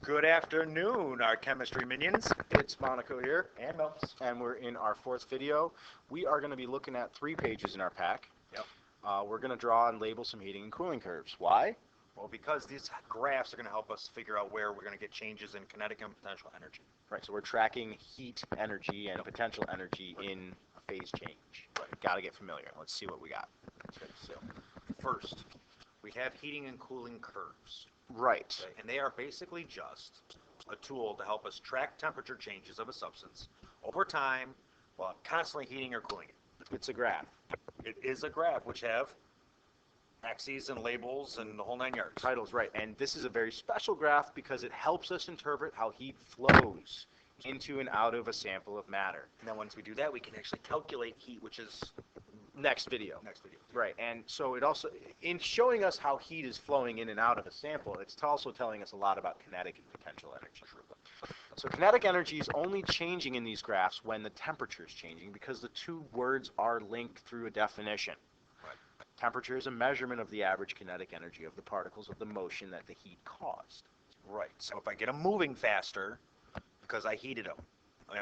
Good afternoon, our chemistry minions. It's MoNaCo here, And Milks. and we're in our fourth video. We are going to be looking at 3 pages in our pack. Yep. We're going to draw and label some heating and cooling curves. Why? Well, because these graphs are going to help us figure out where we're going to get changes in kinetic and potential energy. Right, so we're tracking heat energy and potential energy in a phase change. Right. Got to get familiar. Let's see what we got. Okay, so first, we have heating and cooling curves. Right. Okay, and they are basically just a tool to help us track temperature changes of a substance over time while constantly heating or cooling it. It's a graph. It is a graph which have axes and labels and the whole 9 yards. Titles, right. And this is a very special graph because it helps us interpret how heat flows into and out of a sample of matter. And then once we do that, we can actually calculate heat, which is Next video. next video. Right, and so it also, in showing us how heat is flowing in and out of a sample, it's also telling us a lot about kinetic and potential energy. So kinetic energy is only changing in these graphs when the temperature is changing because the two words are linked through a definition. Right. Temperature is a measurement of the average kinetic energy of the particles of the motion that the heat caused. Right. So if I get them moving faster because I heated them,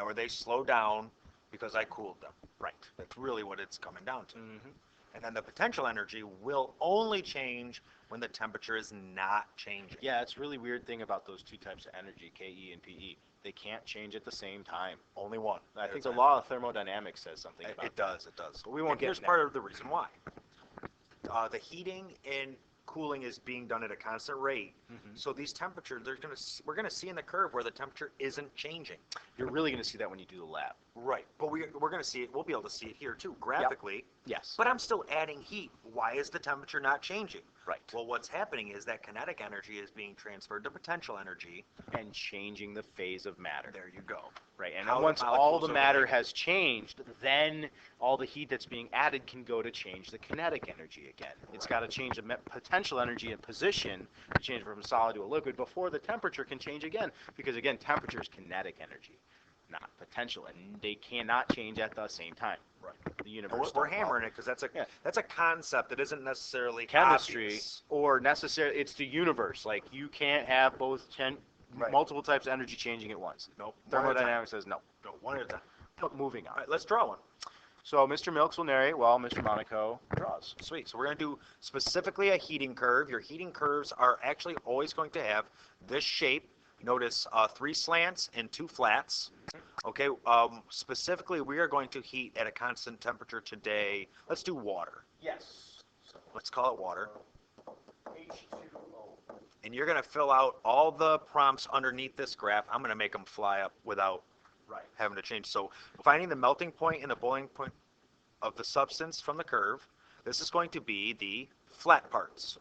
or they slow down because I cooled them. Right. That's really what it's coming down to. Mm-hmm. And then the potential energy will only change when the temperature is not changing. Yeah, it's a really weird thing about those two types of energy, Ke and Pe. They can't change at the same time. Only one. I think the law of thermodynamics says something about It does. It does. But we won't And get here's into part of the reason why. The heating and cooling is being done at a constant rate. Mm-hmm. So these temperatures, we're going to see in the curve where the temperature isn't changing. You're really going to see that when you do the lab. Right. But we're going to see it. We'll be able to see it here too, graphically. Yes. But I'm still adding heat. Why is the temperature not changing? Right. Well, what's happening is that kinetic energy is being transferred to potential energy. And changing the phase of matter. There you go. Right. And How then once the all molecules the are matter related. has changed, then all the heat that's being added can go to change the kinetic energy again. It's got to change the potential energy and position to change from a solid to a liquid before the temperature can change again. Because again, temperature is kinetic energy, not potential, and they cannot change at the same time. Right. The And universe. we're hammering it because that's a concept that isn't necessarily Chemistry obvious. or necessarily it's the universe. Like you can't have both Right. multiple types of energy changing at once. Nope. Thermodynamics says no. No, one at a time. But moving on. All right, let's draw one. So Mr. Milks will narrate while Mr. MoNaCo draws. Sweet. So we're going to do specifically a heating curve. Your heating curves are actually always going to have this shape. Notice 3 slants and 2 flats. Okay. Specifically, we are going to heat at a constant temperature today. Let's do water. Yes. Let's call it water. H2O. And you're going to fill out all the prompts underneath this graph. I'm going to make them fly up without Right. having to change. So finding the melting point and the boiling point of the substance from the curve, this is going to be the flat parts.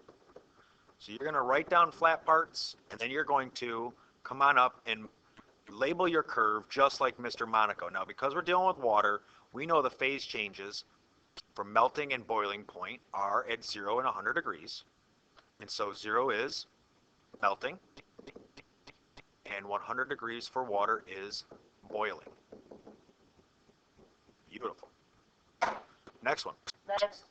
So you're going to write down flat parts, and then you're going to come on up and label your curve just like Mr. MoNaCo. Now, because we're dealing with water, we know the phase changes from melting and boiling point are at 0 and 100 degrees. And so 0 is melting, and 100 degrees for water is boiling. Beautiful. Next one. Next.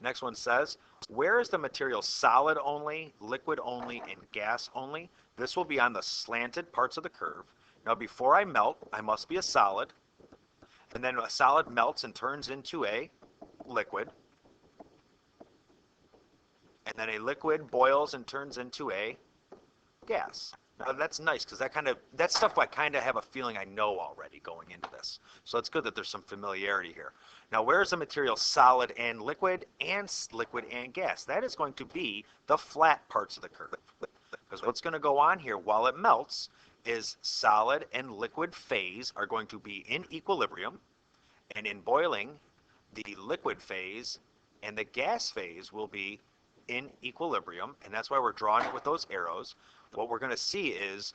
Next one says, where is the material solid only, liquid only, and gas only? This will be on the slanted parts of the curve. Now, before I melt, I must be a solid. And then a solid melts and turns into a liquid. And then a liquid boils and turns into a gas. Now, that's nice because that's stuff I kind of have a feeling I know already going into this. So it's good that there's some familiarity here. Now, where is the material solid and liquid and gas? That is going to be the flat parts of the curve. Because what's going to go on here while it melts is solid and liquid phase are going to be in equilibrium. And in boiling, the liquid phase and the gas phase will be in equilibrium. And that's why we're drawing it with those arrows. What we're going to see is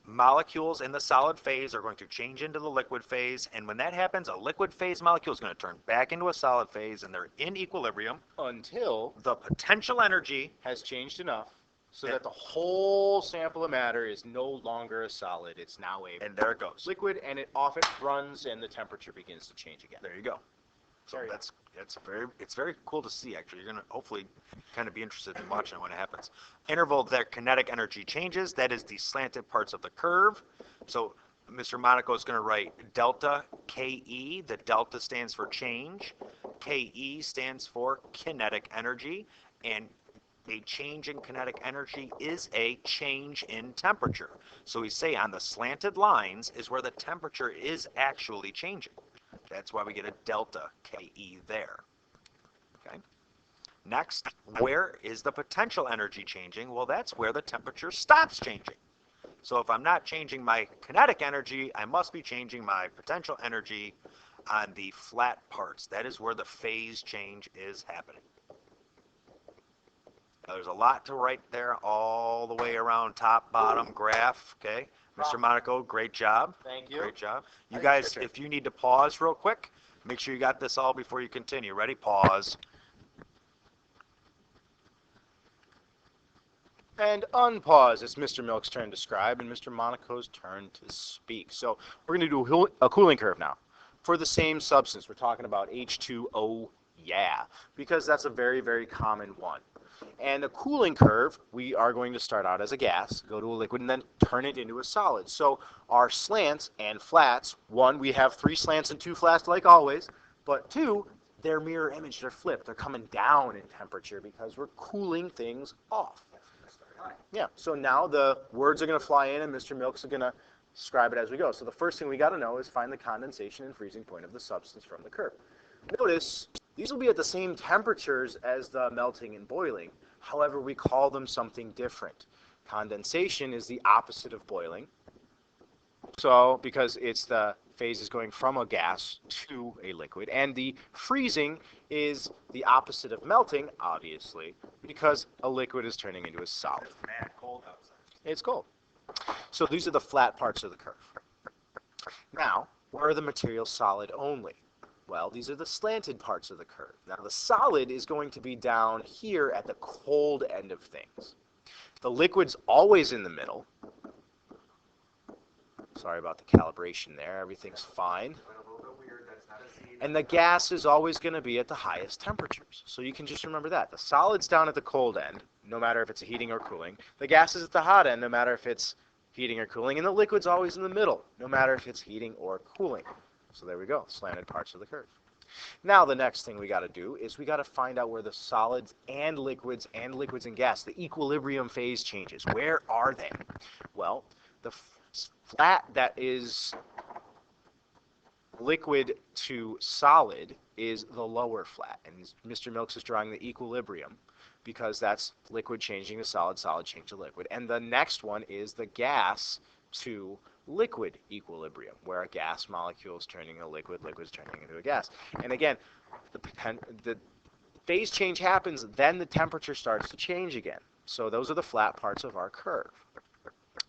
molecules in the solid phase are going to change into the liquid phase, and when that happens, a liquid phase molecule is going to turn back into a solid phase, and they're in equilibrium Until the potential energy has changed enough so that the whole sample of matter is no longer a solid. It's now a and there it goes. liquid, and it off it runs, and the temperature begins to change again. There you go. So it's very cool to see. Actually, you're gonna hopefully kind of be interested in watching it when it happens. Interval that kinetic energy changes. That is the slanted parts of the curve. So Mr. MoNaCo is going to write delta KE. The delta stands for change. KE stands for kinetic energy, and a change in kinetic energy is a change in temperature. So we say on the slanted lines is where the temperature is actually changing. That's why we get a delta KE there. Okay. Next, where is the potential energy changing? Well, that's where the temperature stops changing. So if I'm not changing my kinetic energy, I must be changing my potential energy on the flat parts. That is where the phase change is happening. Now, there's a lot to write there all the way around top, bottom, graph, okay? Mr. MoNaCo, great job. Thank you. Great job. You guys, if you need to pause real quick, make sure you got this all before you continue. Ready? Pause. And unpause. It's Mr. Milk's turn to describe and Mr. MoNaCo's turn to speak. So we're going to do a cooling curve now. For the same substance, we're talking about H2O, yeah, because that's a very, very common one. And a cooling curve, we are going to start out as a gas, go to a liquid, and then turn it into a solid. So our slants and flats, one, we have 3 slants and 2 flats like always, but 2, they're mirror image, they're flipped, they're coming down in temperature because we're cooling things off. Yeah, so now the words are going to fly in and Mr. Milks is going to describe it as we go. So the first thing we got to know is find the condensation and freezing point of the substance from the curve. Notice these will be at the same temperatures as the melting and boiling. However, we call them something different. Condensation is the opposite of boiling. So because it's the phase is going from a gas to a liquid, and the freezing is the opposite of melting, obviously, because a liquid is turning into a solid. It's mad cold outside. It's cold. So these are the flat parts of the curve. Now, where are the materials solid only? Well, these are the slanted parts of the curve. Now, the solid is going to be down here at the cold end of things. The liquid's always in the middle. Sorry about the calibration there. Everything's fine. And the gas is always going to be at the highest temperatures. So you can just remember that. The solid's down at the cold end, no matter if it's heating or cooling. The gas is at the hot end, no matter if it's heating or cooling. And the liquid's always in the middle, no matter if it's heating or cooling. So there we go, slanted parts of the curve. Now the next thing we got to do is we got to find out where the solids and liquids and gas, the equilibrium phase changes. Where are they? Well, the flat that is liquid to solid is the lower flat. And Mr. Milks is drawing the equilibrium because that's liquid changing to solid, solid change to liquid. And the next one is the gas to liquid equilibrium, where a gas molecule is turning a liquid, liquid is turning into a gas. And again, the phase change happens, then the temperature starts to change again. So those are the flat parts of our curve.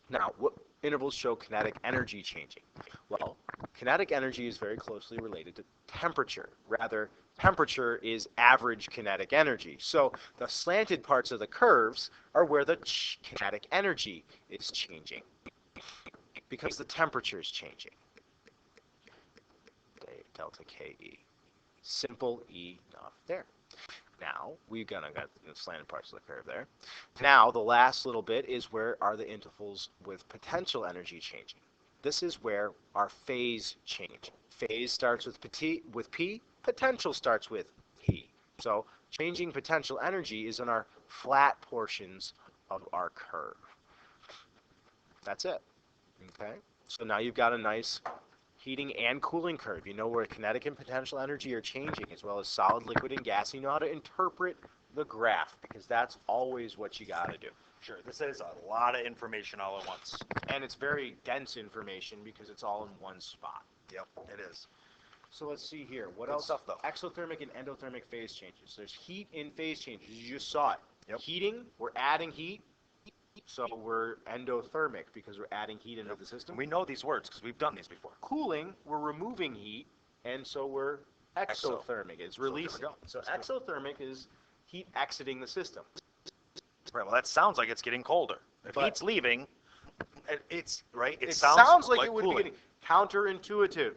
Now, what intervals show kinetic energy changing? Well, kinetic energy is very closely related to temperature. Rather, temperature is average kinetic energy. So the slanted parts of the curves are where the kinetic energy is changing, because the temperature is changing. Delta KE. Simple enough there. Now, we're going to get the slanted parts of the curve there. Now, the last little bit is where are the intervals with potential energy changing. This is where our phase change. Phase starts with P, potential starts with P. So changing potential energy is in our flat portions of our curve. That's it. Okay, so now you've got a nice heating and cooling curve. You know where kinetic and potential energy are changing, as well as solid, liquid, and gas. You know how to interpret the graph, because that's always what you got to do. Sure, this is a lot of information all at once. And it's very dense information because it's all in one spot. Yep, it is. So let's see here. What Good else? stuff, though. Exothermic and endothermic phase changes. There's heat in phase changes. You just saw it. Yep. Heating, we're adding heat. So we're endothermic because we're adding heat into the system. We know these words because we've done these before. Cooling, we're removing heat, and so we're exothermic. It's releasing. So exothermic is heat exiting the system. Right, well, that sounds like it's getting colder. If But- heat's leaving, it's, right? It sounds like it would cooling. be getting counterintuitive,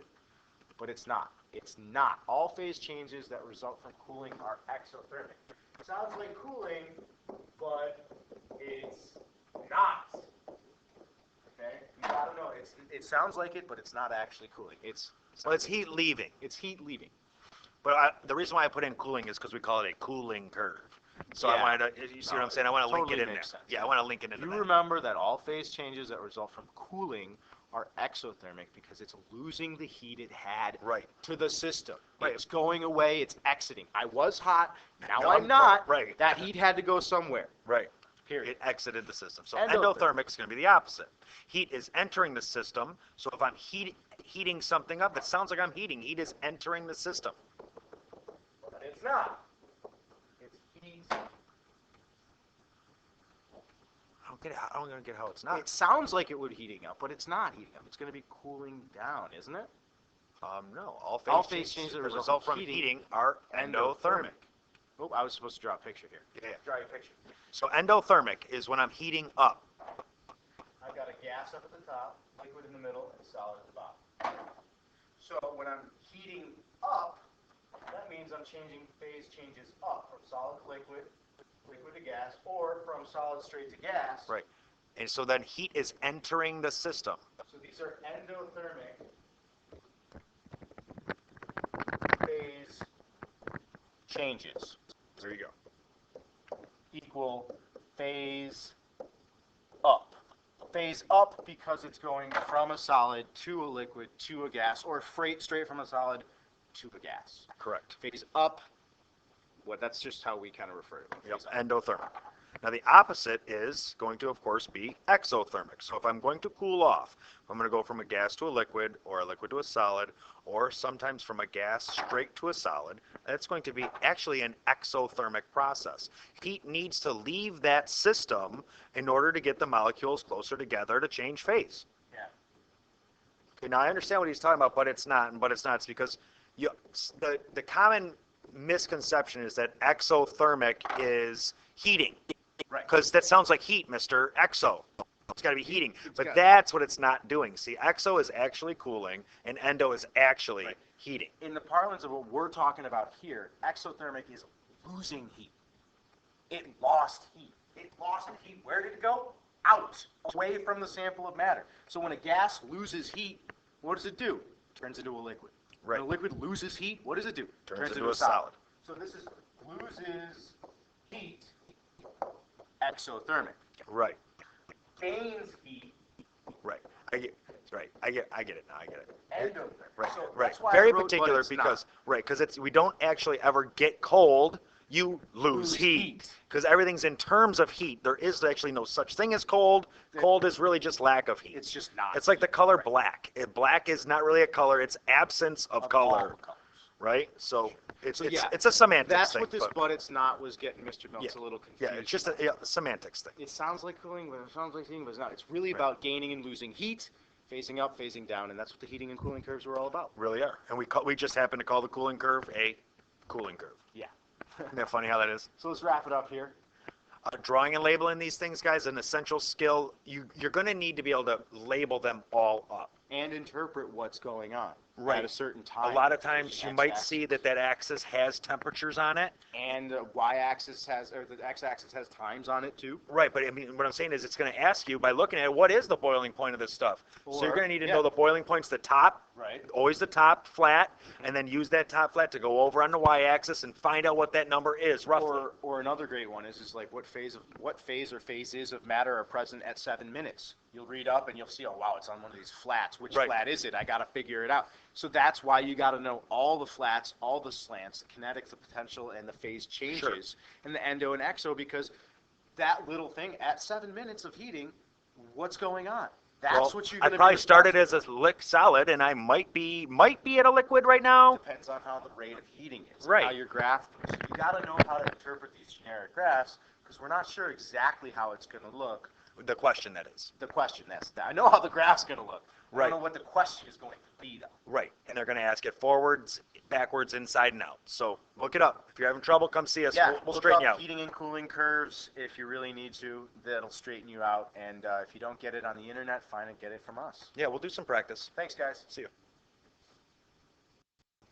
but it's not. It's not. All phase changes that result from cooling are exothermic. Sounds like cooling, but it's not. Okay? You gotta know. It sounds like it, but it's not actually cooling. It's heat leaving. It's heat leaving. But the reason why I put in cooling is because we call it a cooling curve. So I wanted to, you see what I'm saying? I want to link it in there. Sense. Yeah, I want to link it into that. You remember that all phase changes that result from cooling are exothermic because it's losing the heat it had to the system. Right. It's going away. It's exiting. I was hot. Now I'm not. Right. That heat had to go somewhere. Right. Period. It exited the system. So Endothermic. endothermic is going to be the opposite. Heat is entering the system. So if I'm heating something up, it sounds like I'm heating. Heat is entering the system. But it's not. It's heat. I don't get how it's not. It sounds like it would be heating up, but it's not heating up. It's going to be cooling down, isn't it? No. All phase changes that result from heating are endothermic. Oh, I was supposed to draw a picture here. Yeah. Draw a picture. So endothermic is when I'm heating up. I've got a gas up at the top, liquid in the middle, and solid at the bottom. So when I'm heating up, that means I'm changing phase changes up from solid to liquid, liquid to gas, or from solid straight to gas. Right. And so then heat is entering the system. So these are endothermic phase changes. There you go. Equal phase up. Phase up because it's going from a solid to a liquid to a gas, or straight from a solid to a gas. Correct. Phase up, that's just how we kind of refer to it. Yep. Endothermic. Now the opposite is going to, of course, be exothermic. So if I'm going to cool off, if I'm going to go from a gas to a liquid, or a liquid to a solid, or sometimes from a gas straight to a solid, that's going to be actually an exothermic process. Heat needs to leave that system in order to get the molecules closer together to change phase. Yeah. Okay, now I understand what he's talking about, but it's not. It's because the common misconception is that exothermic is heating. Right. Because that sounds like heat, Mr. Exo. It's got to be heating. But that's what it's not doing. See, exo is actually cooling, and endo is actually heating. In the parlance of what we're talking about here, exothermic is losing heat. It lost heat. It lost heat. Where did it go? Out, away from the sample of matter. So when a gas loses heat, what does it do? It turns into a liquid. Right. When a liquid loses heat, what does it do? Turns into a solid. So this is loses heat, exothermic. Right. Gains heat. Right. I get it now. I get it. Endothermic. Right. So right. that's why Very I wrote, particular because we don't actually ever get cold. You lose heat. heat. Because everything's in terms of heat. There is actually no such thing as cold. Cold is really just lack of heat. It's just not. It's like the color black. Black is not really a color. It's absence of color. Right? So it's a semantics That's thing. what this but it's not was getting Mr. Milks a little confused. Yeah, it's just a semantics thing. It sounds like cooling, but it sounds like heating, but it's not. It's really about gaining and losing heat, phasing up, phasing down, and that's what the heating and cooling curves were all about. Really are. And we just happen to call the cooling curve a cooling curve. Yeah. Isn't that funny how that is? So let's wrap it up here. Drawing and labeling these things, guys, an essential skill. You're going to need to be able to label them all up. And interpret what's going on at a certain time. A lot of times you might see that axis has temperatures on it. And the y-axis or the x-axis has times on it too. Right, but I mean, what I'm saying is it's going to ask you by looking at it, what is the boiling point of this stuff? So you're going to need to know the boiling point's the top, always the top flat, and then use that top flat to go over on the y-axis and find out what that number is roughly. Or another great one is like what phase or phases of matter are present at 7 minutes. You'll read up and you'll see, oh wow, it's on one of these flats. Which flat is it? I got to figure it out. So that's why you got to know all the flats, all the slants, the kinetics, the potential, and the phase changes, and the endo and exo, because that little thing at 7 minutes of heating, what's going on? That's what you're going to. I probably started as a solid, and I might be at a liquid right now. Depends on how the rate of heating is. Right. How your graph. So you got to know how to interpret these generic graphs, because we're not sure exactly how it's going to look. The question, that is. The question, I know how the graph's going to look. I don't know what the question is going to be, though. Right, and they're going to ask it forwards, backwards, inside, and out. So look it up. If you're having trouble, come see us. Yeah, we'll straighten you out. Heating and cooling curves, if you really need to, that'll straighten you out. And if you don't get it on the internet, find it, get it from us. Yeah, we'll do some practice. Thanks, guys. See you.